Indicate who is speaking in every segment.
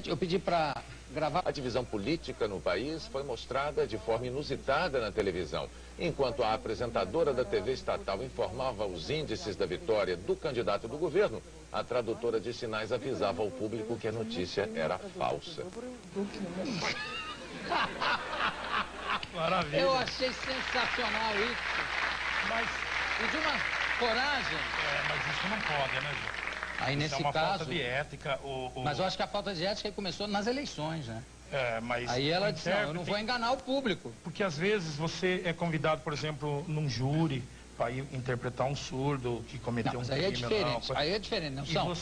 Speaker 1: Eu pedi para gravar.
Speaker 2: A divisão política no país foi mostrada de forma inusitada na televisão. Enquanto a apresentadora da TV estatal informava os índices da vitória do candidato do governo, a tradutora de sinais avisava ao público que a notícia era falsa.
Speaker 3: Maravilha.
Speaker 1: Eu achei sensacional isso.
Speaker 3: Mas...
Speaker 1: E de uma coragem.
Speaker 3: Mas isso não pode, né, gente?
Speaker 1: Aí,
Speaker 3: isso
Speaker 1: nesse
Speaker 3: é uma
Speaker 1: caso,
Speaker 3: falta de ética.
Speaker 1: Mas eu acho que a falta de ética começou nas eleições, né?
Speaker 3: Mas
Speaker 1: aí ela disse, não, eu não vou enganar o público.
Speaker 3: Porque às vezes você é convidado, por exemplo, num júri para ir interpretar um surdo que cometeu um crime.
Speaker 1: Aí é diferente, aí é diferente, não são?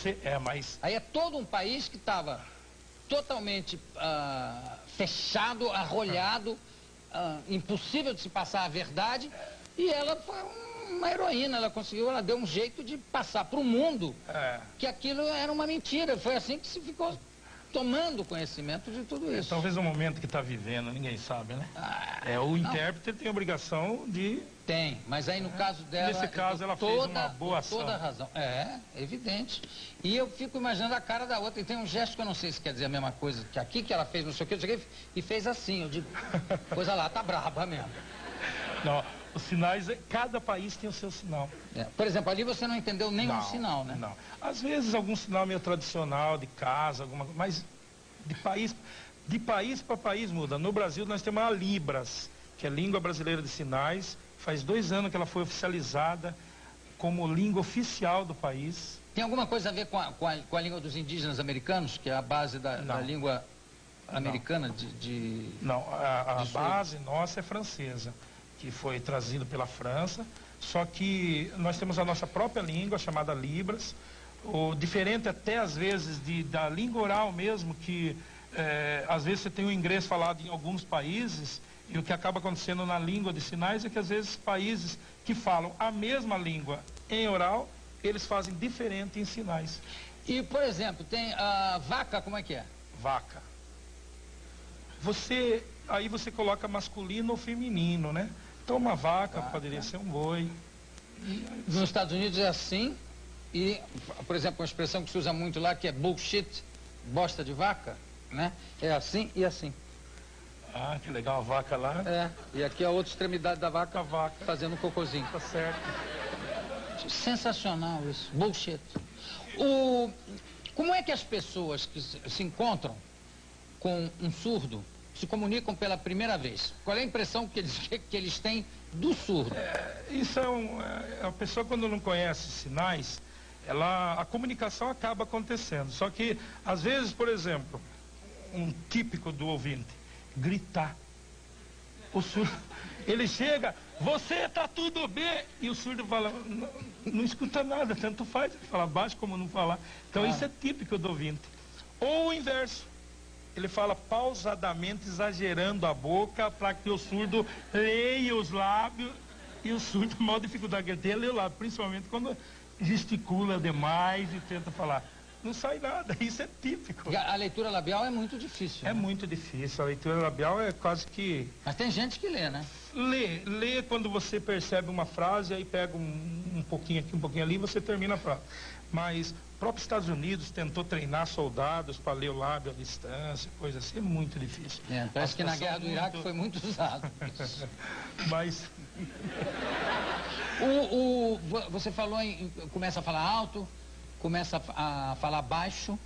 Speaker 3: Aí
Speaker 1: é todo um país que estava totalmente fechado, arrolhado, impossível de se passar a verdade, e ela foi uma heroína, ela deu um jeito de passar para o mundo que aquilo era uma mentira. Foi assim que se ficou tomando conhecimento de tudo isso.
Speaker 3: Talvez o momento que está vivendo, ninguém sabe, né? O intérprete tem a obrigação de...
Speaker 1: Tem, mas aí no caso dela...
Speaker 3: Nesse caso ela fez uma boa ação.
Speaker 1: Toda a razão. É evidente. E eu fico imaginando a cara da outra. E tem um gesto que eu não sei se quer dizer a mesma coisa que aqui, que ela fez, não sei o que, e fez assim. Eu digo, coisa lá, tá braba mesmo.
Speaker 3: Não, os sinais, cada país tem o seu sinal.
Speaker 1: Por exemplo, ali você não entendeu nenhum sinal, né?
Speaker 3: Não. Às vezes algum sinal meio tradicional, de casa, mas de país para país muda. No Brasil nós temos a Libras, que é a Língua Brasileira de Sinais. Faz 2 anos que ela foi oficializada como língua oficial do país.
Speaker 1: Tem alguma coisa a ver com a língua dos indígenas americanos, que é a base da língua americana
Speaker 3: Não, a base nossa é francesa, que foi trazida pela França, só que nós temos a nossa própria língua, chamada Libras, diferente até às vezes da língua oral mesmo, que às vezes você tem um inglês falado em alguns países, e o que acaba acontecendo na língua de sinais é que às vezes países que falam a mesma língua em oral, eles fazem diferente em sinais.
Speaker 1: E, por exemplo, tem a vaca, como é que é?
Speaker 3: Vaca. Aí você coloca masculino ou feminino, né? Então uma vaca poderia ser um boi.
Speaker 1: Nos Estados Unidos é assim, e, por exemplo, uma expressão que se usa muito lá, que é bullshit, bosta de vaca, né? É assim e assim.
Speaker 3: Ah, que legal, a vaca lá.
Speaker 1: E aqui a outra extremidade da vaca, fazendo um cocôzinho.
Speaker 3: Tá certo.
Speaker 1: Sensacional isso, bullshit. Como é que as pessoas que se encontram com um surdo se comunicam pela primeira vez? Qual é a impressão que eles têm do surdo?
Speaker 3: A pessoa quando não conhece sinais, a comunicação acaba acontecendo. Só que, às vezes, por exemplo, um típico do ouvinte, gritar. O surdo, ele chega, você tá tudo bem? E o surdo fala, não escuta nada, tanto faz, ele fala baixo como não falar. Então isso é típico do ouvinte. Ou o inverso, ele fala pausadamente, exagerando a boca, para que o surdo leia os lábios, e o surdo, a maior dificuldade que ele tem é ler o lábio, principalmente quando gesticula demais e tenta falar. Não sai nada, isso é típico.
Speaker 1: A leitura labial é muito difícil.
Speaker 3: É muito difícil, a leitura labial é quase que...
Speaker 1: Mas tem gente que lê, né?
Speaker 3: Lê quando você percebe uma frase, aí pega um pouquinho aqui, um pouquinho ali, e você termina a frase. Mas o próprio Estados Unidos tentou treinar soldados para ler o lábio à distância, coisa assim, é muito difícil.
Speaker 1: Parece que na guerra do Iraque foi muito usado.
Speaker 3: Mas...
Speaker 1: Você falou começa a falar alto, começa a falar baixo.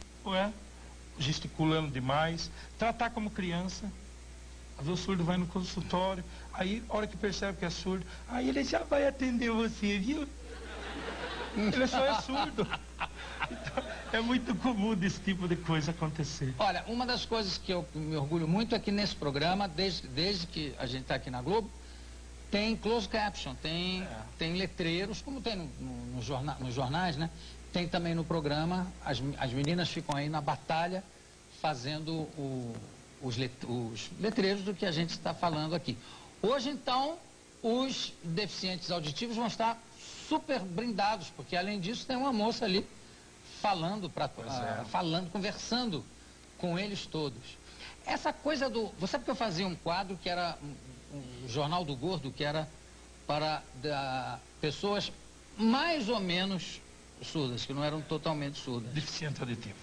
Speaker 3: Gesticulando demais, tratar como criança. Às vezes o surdo vai no consultório, aí a hora que percebe que é surdo, aí ele já vai atender você, viu? Ele só é surdo. Então, é muito comum desse tipo de coisa acontecer.
Speaker 1: Olha, uma das coisas que eu me orgulho muito é que nesse programa, desde que a gente está aqui na Globo, tem closed caption, tem letreiros, como tem nos jornais, né? Tem também no programa, as meninas ficam aí na batalha fazendo os letreiros do que a gente está falando aqui. Hoje, então, os deficientes auditivos vão estar super brindados, porque além disso tem uma moça ali falando, conversando com eles todos. Essa coisa você sabe que eu fazia um quadro que era um Jornal do Gordo, que era para pessoas mais ou menos surdas, que não eram totalmente surdas.
Speaker 3: Deficiente auditivo.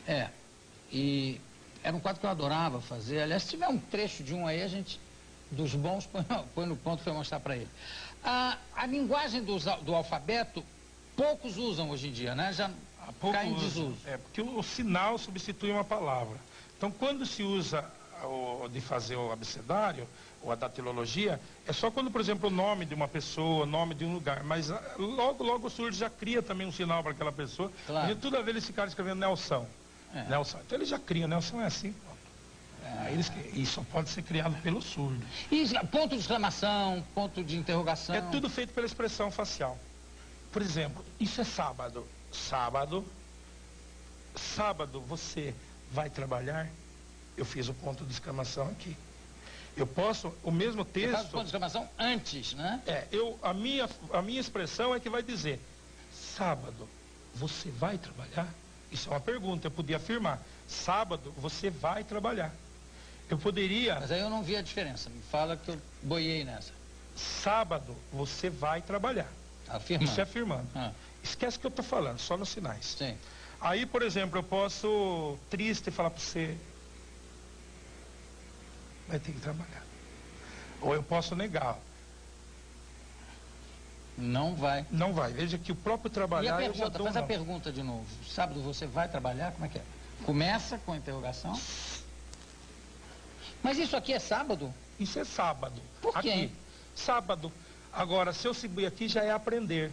Speaker 1: E era um quadro que eu adorava fazer. Aliás, se tiver um trecho de um aí, a gente, dos bons, põe no ponto para eu mostrar para ele. A linguagem do alfabeto, poucos usam hoje em dia, né? Já cai em desuso.
Speaker 3: É, porque o sinal substitui uma palavra. Então, quando se usa de fazer o abecedário, ou a datilologia, é só quando, por exemplo, o nome de uma pessoa, o nome de um lugar, mas logo o surdo já cria também um sinal para aquela pessoa.
Speaker 1: Claro.
Speaker 3: A gente toda vez eles ficaram escrevendo Nelson.
Speaker 1: É.
Speaker 3: Nelson. Então ele já cria, Nelson é assim, pronto. Aí e só pode ser criado pelo surdo.
Speaker 1: E ponto de exclamação, ponto de interrogação.
Speaker 3: É tudo feito pela expressão facial. Por exemplo, isso é sábado. Sábado, você vai trabalhar? Eu fiz o ponto de exclamação aqui. Eu posso, o mesmo texto... Você faz
Speaker 1: o ponto de exclamação antes, né?
Speaker 3: A minha expressão é que vai dizer, sábado, você vai trabalhar? Isso é uma pergunta, eu podia afirmar, sábado, você vai trabalhar. Eu poderia...
Speaker 1: Mas aí eu não vi a diferença, me fala que eu boiei nessa.
Speaker 3: Sábado, você vai trabalhar.
Speaker 1: Afirmando.
Speaker 3: Isso é afirmando. Esquece o que eu estou falando, só nos sinais.
Speaker 1: Sim.
Speaker 3: Aí, por exemplo, eu posso, triste, falar para você, vai ter que trabalhar. Ou eu posso negar.
Speaker 1: Não vai.
Speaker 3: Não vai. Veja que o próprio trabalhar...
Speaker 1: E a pergunta, faz a pergunta de novo. Sábado você vai trabalhar? Como é que é? Começa com a interrogação. Mas isso aqui é sábado?
Speaker 3: Isso é sábado.
Speaker 1: Por quê?
Speaker 3: Aqui. Sábado. Agora, se eu subir aqui, já é aprender.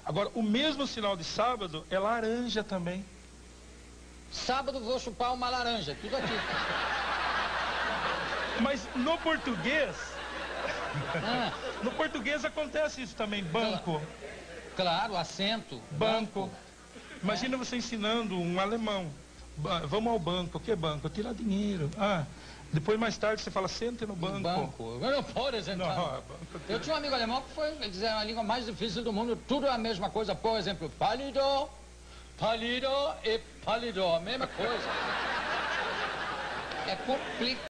Speaker 3: Agora, o mesmo sinal de sábado é laranja também.
Speaker 1: Sábado vou chupar uma laranja, tudo aqui.
Speaker 3: Mas no português... No português acontece isso também, banco.
Speaker 1: Claro, assento.
Speaker 3: Banco. Imagina você ensinando um alemão. Vamos ao banco. O que é banco? Tirar dinheiro. Depois, mais tarde, você fala, sente no banco.
Speaker 1: Banco. Eu não pode sentar.
Speaker 3: Não,
Speaker 1: eu tinha um amigo alemão que foi, ele dizia, a língua mais difícil do mundo, tudo é a mesma coisa. Por exemplo, pálido e pálido, a mesma coisa. É complicado.